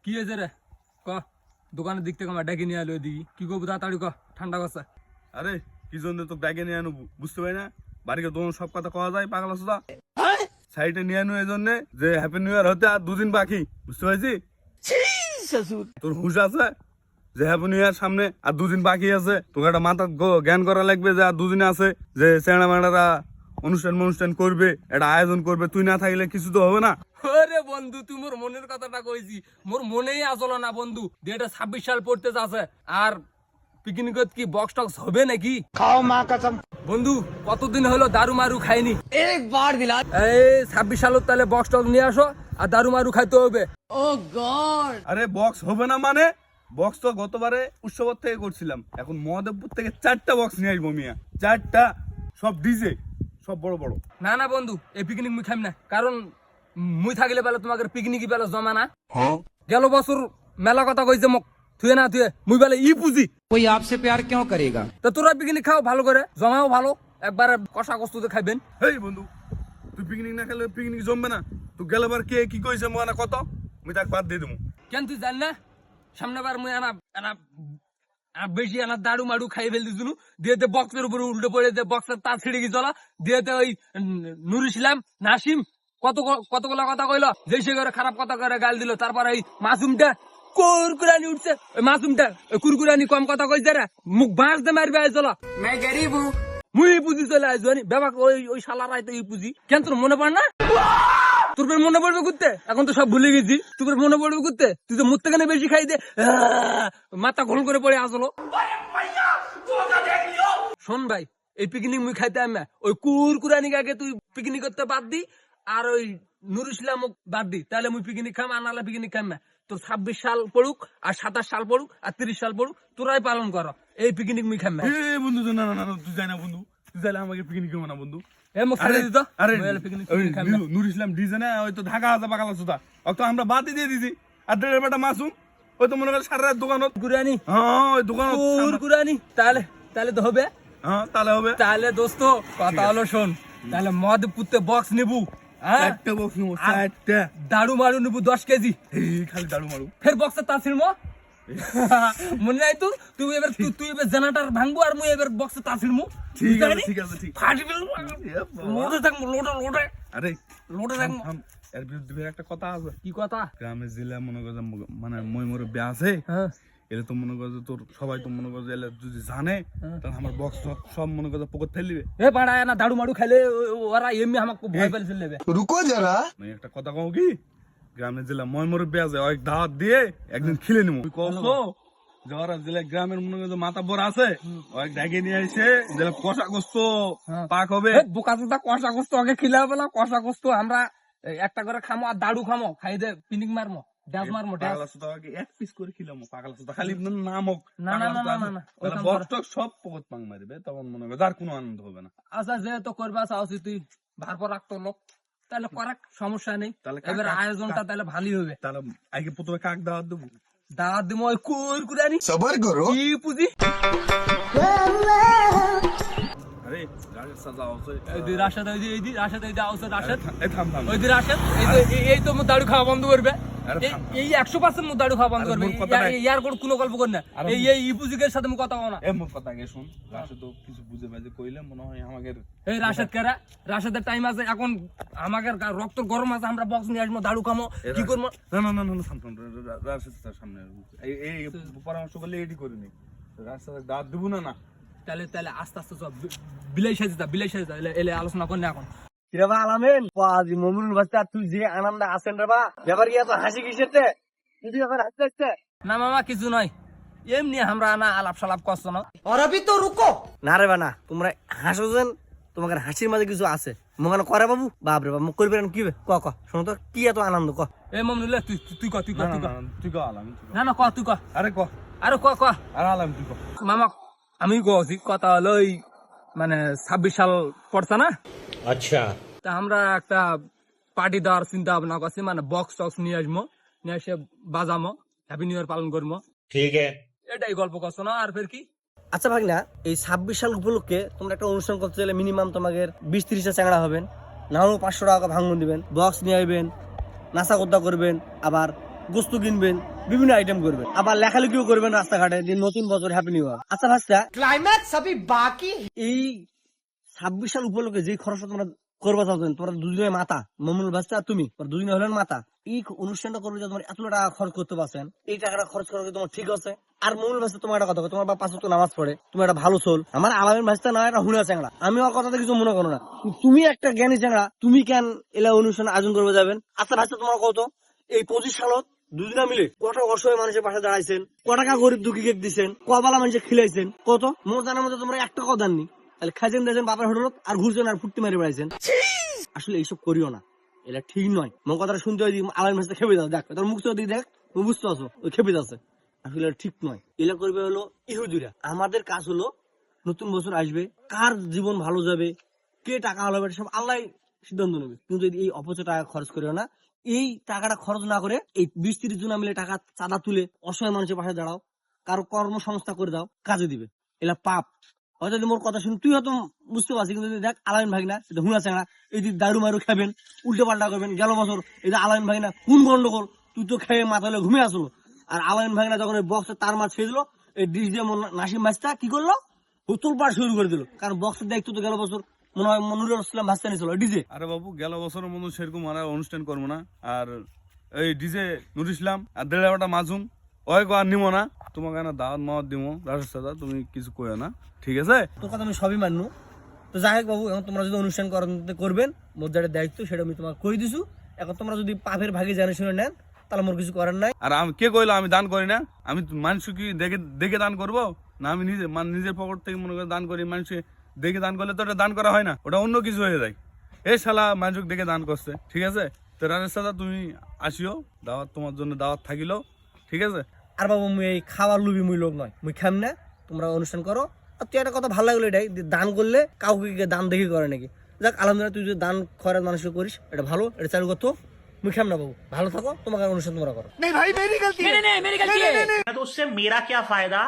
কি হয়েছে রে ক দোকানের দিক থেকে আমার ডেকে নিয়ে আলো এদিকে কি করবো তাড়াতাড়ি ক ঠান্ডা কথা। আরে কি জন্য তো ব্যাগে নিয়ে আনো বুঝতে পারি না, বাড়িতে দোকান সব কথা কওয়া যায় পাগলা সুদা। সাইডে নিয়ে আনো এই জন্য যে হ্যাপি নিউ ইয়ার হতে আর 2 দিন বাকি, বুঝতে পারছি? তোর হুঁশ আছে যে হ্যাপি নিউ ইয়ার সামনে আর 2 দিন বাকি আছে? তোকে একটা মাথা জ্ঞান করা লাগবে যে আর 2 দিন আছে, যে চেঁড়া মেড়ারা অনুষ্ঠান করবে, একটা আয়োজন করবে, তুই না থাকলে কিছু তো হবে না। আরে বন্ধু তুই মোর মনের কথাটা কইছি, মোর মনেই আসলো না বন্ধু। এটা 26 সাল পড়তে যাচ্ছে আর পিকনিকত কি বক্স টক্স হবে নাকি? খাও মা কসম। বন্ধু কতদিন হলো দারু মারু খাইনি, একবার দিলা। এই 26 সালত তাহলে বক্স টক্স নিয়ে আসো আর দারু মারু খাইতে হবে। ও গড। আরে বক্স হবে না মানে? বক্স তো গতবারে উৎসবর থেকে করছিলাম, এখন মহাদেবপুর থেকে 4টা বক্স নিয়ে আসবো মিয়া, 4টা, সব ডিজে, সব বড় বড়। না না বন্ধু এই পিকনিক মুই খাইম না, কারণ মুই থাকলে বেলা তোমাকে পিকনিকই বেলা জমা না। গেল বছর মেলা কথা কইছে মোক থুয়ে না থুয়ে মুই বেলা ই পুজি। कोई आपसे प्यार क्यों करेगा? তো তোরা পিকনিক খাও ভালো করে, জমাও ভালো, একবারে কষা কস্তুতে খাইবেন। হেই বন্ধু, তুই পিকনিক না খেলে পিকনিক জমবে না। তুই গেলেবার কে কি কইছে মনে কত, মুই তাক বাদ দিয়ে দেবো। কেন তুই জান না সামনেবার মুই আনা আনা বেশি আনা দাড়ু মাড়ু খাই ফেল দিছুন, দিয়েতে বক্সের উপরে উল্টে পড়ে যে বক্সের তার ছিঁড়ে গিয়ে চলা, দিয়েতে ওই নুর ইসলাম নাসিম কতগুলো কথা কইলো, যে সে করে খারাপ কথা করে গাল দিল। তারপর এই মাসুমটা কুরকুরানি উঠছে, ওই মাসুমটা ওই কুরকুরানি কম কথা কইছে রে, মুখ বাঁশ দে মারবে আই চলা। मैं गरीब हूँ। মুই পুঁজি চলে আসবো বেবা, ওই শালারাই তো এই পুঁজি। কেন তোর মনে পড়ে না? তোর মনে পড়বে করতে, এখন তো সব ভুলে গেছি। তোর মনে পড়বে করতে, তুই তো মুখ থেকে বেশি খাই দে, মাথা ঘোল করে পড়ে আসলো। শোন ভাই, এই পিকনিক মুই খাইতে আমি ওই কুরকুরানি আগে তুই পিকনিক করতে বাদ দি, আর ওই নুর ইসলাম বাদ দি, তাহলে মুই পিকনিক খাম। আর নাহলে পিকনিক খাম না। তোর 26 সাল পড়ুক আর 27 সাল পড়ুক আর 30 সাল পড়ুক, তোরাই পালন কর এই পিকনিক মুই খাম না। এ বন্ধু, না না না, তুই যাই না বন্ধু, তুই যাইলে আমাকে পিকনিক করবো না বন্ধু। এ মুখ খাইতে দিত। আরে পিকনিক ওই খাম না। নুর ইসলাম ডিজে না, ওই তো ঢাকা আছে পাগলা সুদা, তো আমরা বাদ দিয়ে দিছি। আর দেড় বেটা মাসুম, ওই তো মনে করে সারা রাত দোকানত। কুরকুরানি, হ্যাঁ ওই দোকানত। কুরকুরানি, তাহলে তাহলে তো হবে। হ্যাঁ তাহলে হবে। তাহলে দোস্ত কথা হলো শোন, তাহলে মদ পুত্তে বক্স নেবু, হ্যাঁ 4টা বক্স নেবো, 4টা। দাড়ু মারু নেবু 10 কেজি, এই খালি দাড়ু মারু। ফের বক্সের তার ছিড়মো। মনে নাই তোর? তুই এবার জেনারেটর ভাঙবো আর মুই এবার বক্সের তার ছিড়মু। ঠিক আছে ঠিক আছে ঠিক। ফাটি ফেলবো, লোটে থাকবো, লোটে আরে লোটে থাকবো। এর বিরুদ্ধে একটা কথা আছে। কি কথা? গ্রামের জেলা মনে করে মানে মই মোর বিয়া আছে, হ্যাঁ এলে তো মনে করে তোর সবাই তো মনে করে এলে যদি জানে তাহলে আমার বক্স সব মনে করে পকেট ফেলে দিবে। এ পাড়ায় না দাড়ু মাড়ু খাইলে ওরা এমনি আমাকে ভয় পেলে ফেলে দেবে। रुको जरा। মানে একটা কথা কও কি, গ্রামের জেলা মই মোর বিয়া আছে, ওই দাওয়াত দিয়ে একদিন খিলে নিবো। তুই কসো যারা জেলা গ্রামের মনে করে মাথা বড় আছে, ওই ডাকে নিয়ে এসে জেলা কষা কষ্ট পাক হবে। বোকা চোদা কষা কষ্ট আগে খিলা বেলা, কষা কষ্ট আমরা একটা করে খামো আর দাড়ু খামো, খাই দে পিনিক মারমো, ডাস মারমো, ডাস। পাগলা সুতাকে এক পিস করে খিলামো, পাগলা সুতা খালি নাম হোক। না না না না না, ওই কাম কর। বক্স সব পকেট পাং মারবে, তখন মনে করে যার কোনো আনন্দ হবে না। আচ্ছা যেহেতু করবা চাওছি তুই ভার পর রাখতো লোক, তাহলে করাক, সমস্যা নেই। তাহলে এবার আয়োজনটা তাহলে ভালোই হবে। তাহলে আগে প্রথমে কাক দাওয়াত দেবো। দাওয়াত দিমো ওই কুরকুরানি सबर करो। কি পুজি। আরে রাশেদ সাজা আছে, এই দি রাশেদ, এই দি রাশেদ, এই দি আউছে রাশেদ, এই থাম থাম। ওই দি রাশেদ, এই তো মো দাড়ু খাওয়া বন্ধ করবে। আরে এই 100% মো দাড়ু খাওয়া বন্ধ আরে করবে। মোর কথা নাই। ইয়ার কোনো গল্প কর না। এই ইপুজিকের সাথে মো কথা কও না। এ মোর কথা আগে শুন, রাশেদ তো কিছু বুঝে বাজে কইলে মনে হয় আমাদের। এই রাশেদ কেরা, রাশেদের টাইম আছে এখন, আমাদের রক্ত গরম আছে, আমরা বক্স নিয়ে আসবো, দাড়ু খামো, কি করবো? না না না না থাম থাম, রাশেদ তার সামনে এই পরামর্শ করলে এডি করিনি। রাশেদ দাওয়াত দেবো না না। তাহলে আস্তে আস্তে সব বিলাই সাজিতা এলে আলোচনা কর না এখন। রে বা আলামিন পাজি মমিনুল বাস্তা তুই যে আনন্দ আছেন রে বা ব্যাপার কি এত হাসি কিসেতে তুই এখন হাসতে না মামা কিছু নয়, এমনি আমরা না আলাপ সালাপ করছো না। और अभी तो रुको না রে বা না, তোমরা হাসো যেন তোমাদের হাসির মাঝে কিছু আছে মনে করে বাবু। বাপ রে বাপ মুখ করবে কি ক ক শোনো তো কি এত আনন্দ ক। এ মমনুল্লাহ তুই ক না না না, তুই কো আলাম, তুই কো। না ক তুই ক, আরে কো, আরে ক আরে আলাম তুই কো। মামা আমি কছি কথা হলো ওই মানে 26 সাল পড়ছে না, अच्छा। তা আমরা একটা পার্টি দেওয়ার চিন্তা ভাবনা করছি, মানে বক্স টক্স নিয়ে আসবো, নিয়ে এসে বাজামো, হ্যাপি নিউ ইয়ার পালন করবো, ठीक है। এটাই গল্প করছো না আর ফের কি। আচ্ছা ভাগনা, এই 26 সাল উপলক্ষে তোমরা একটা অনুষ্ঠান করতে গেলে মিনিমাম তোমাদের 20-30টা চ্যাংড়া হবেন, না হলেও 500 টাকা ভাঙন দিবেন, বক্স নিয়ে আসবেন, নাচা কোদ্দা করবেন, আবার গোস্ত কিনবেন, বিভিন্ন আইটেম করবেন, আবার লেখালেখিও করবেন রাস্তাঘাটে যে নতুন বছর হ্যাপি নিউ ইয়ার। আচ্ছা ভাস্তা, क्लाइमैक्स अभी बाकी এই 26 সাল উপলক্ষে যে খরচটা তোমরা করবা চাচ্ছেন, তোমরা দুজনে মাতা, মমুল ভাস্তা আর তুমি, তোমরা দুজনে হলেন মাতা, এই অনুষ্ঠানটা করবে যে তোমার এত টাকা খরচ করতে পারছেন, এই টাকাটা খরচ করা কি তোমার ঠিক আছে? আর মমুল ভাস্তা তোমার একটা কথা কয়, তোমার বাপ 5 ওয়াক্ত নামাজ পড়ে, তুমি একটা ভালো সোল। আমার আলামিন ভাস্তা না একটা হুনা চ্যাংড়া, আমি ওর কথাতে কিছু মনে করো না, তুমি একটা জ্ঞানী চ্যাংড়া, তুমি কেন এলা অনুষ্ঠান আয়োজন করবে যাবেন? আচ্ছা ভাস্তা, তোমার কত এই 25 সালত দুজনা মিলে কত অসহায় মানুষের পাশে দাঁড়াইছেন, ক টাকা গরিব দুঃখীকে দিচ্ছেন, কবালা মানুষের খিলাইছেন, কত মোর জানার মধ্যে তোমরা একটা কথা দেননি, তাহলে খাইছেন দিয়েছেন বাপের হোটেলত আর ঘুরছেন আর ফুটতে মারি বেড়াইছেন। আসলে এইসব করিও না, এটা ঠিক নয়। মোর কথাটা শুনতে হয় আলামিন ভাস্তা খেপে যাও, দেখ তোর মুখ দিকে দেখ, তুমি বুঝতে পারছো ওই খেপে যাচ্ছে। আসলে এটা ঠিক নয়, এলা করবে হলো ইহুদিরা। আমাদের কাজ হলো নতুন বছর আসবে, কার জীবন ভালো যাবে, কে টাকা ভালো হবে, সব আল্লাহ সিদ্ধান্ত নেবে। কিন্তু এই অপচয় টাকা খরচ করিও না। এই টাকাটা খরচ না করে এই 20-30 জন মিলে টাকা চাঁদা তুলে অসহায় মানুষের পাশে দাঁড়াও, কারো কর্মসংস্থা করে দাও, কাজে দিবে। এলা পাপ। হয়তো যদি মোর কথা শুনি তুই হয়তো বুঝতে পারছিস, কিন্তু দেখ আলামিন ভাই না সেটা হুনা চাঙা, এই যে দারু মারু খাবেন, উল্টো পাল্টা করবেন। গেল বছর এই যে আলামিন ভাই না কোন গন্ডগোল, তুই তো খেয়ে মাথা হলে ঘুমিয়ে আসলো, আর আলামিন ভাই না যখন বক্সে তার মাছ ছেড়ে দিল, এই ডিশ দিয়ে নাসিম মাছটা কি করলো, হুতুল পার শুরু করে দিল। কারণ বক্সের দায়িত্ব তো গেল বছর মনে হয় মনুরুল ইসলাম ভাস্তা নিয়েছিল ডিজে। আরে বাবু, গেল বছরের মতো সেরকম আর অনুষ্ঠান করবো না। আর এই ডিজে নুর ইসলাম আর 1.5 মাঝুম ওই আর নিমো না। তোমাকে না দাওয়াত মাওয়াত দিব রাজেশ দাদা, তুমি কিছু কইও না, ঠিক আছে? তোর কথা আমি সবই মানু। তো যাই হোক বাবু, এখন তোমরা যদি অনুষ্ঠান করবেন, মোর যেটা দায়িত্ব সেটা আমি তোমাকে কই দিছু। এখন তোমরা যদি পাপের ভাগে জানে শুনে নেন, তাহলে মোর কিছু করার নাই। আর আমি কে কইলো আমি দান করি না? আমি মানুষ কি দেখে দেখে দান করবো না? আমি নিজের পকেট থেকে মনে করে দান করি। মানুষকে দেখে দান করলে তো ওটা দান করা হয় না, ওটা অন্য কিছু হয়ে যায়। এই শালা মানুষ দেখে দান করছে, ঠিক আছে? তো রাজেশ দাদা তুমি আসিও, দাওয়াত তোমার জন্য দাওয়াত থাকিল, ঠিক আছে? আর বাবু মুই এই খাওয়ার লুবি মুই লোক নয়, মুই খাম না। তোমরা অনুষ্ঠান করো। আর তুই একটা কথা ভালো লাগলো এটাই, যে দান করলে কাউকে দান দেখে করে নাকি। যাক আলহামদুলিল্লাহ, তুই যদি দান খয়রাত মানুষকে করিস, এটা ভালো, এটা চালু করতো। মুই খাম না বাবু, ভালো থাকো, তোমাকে অনুষ্ঠান তোমরা করো। नहीं भाई मेरी गलती है। नहीं नहीं मेरी गलती है। तो उससे मेरा क्या फायदा?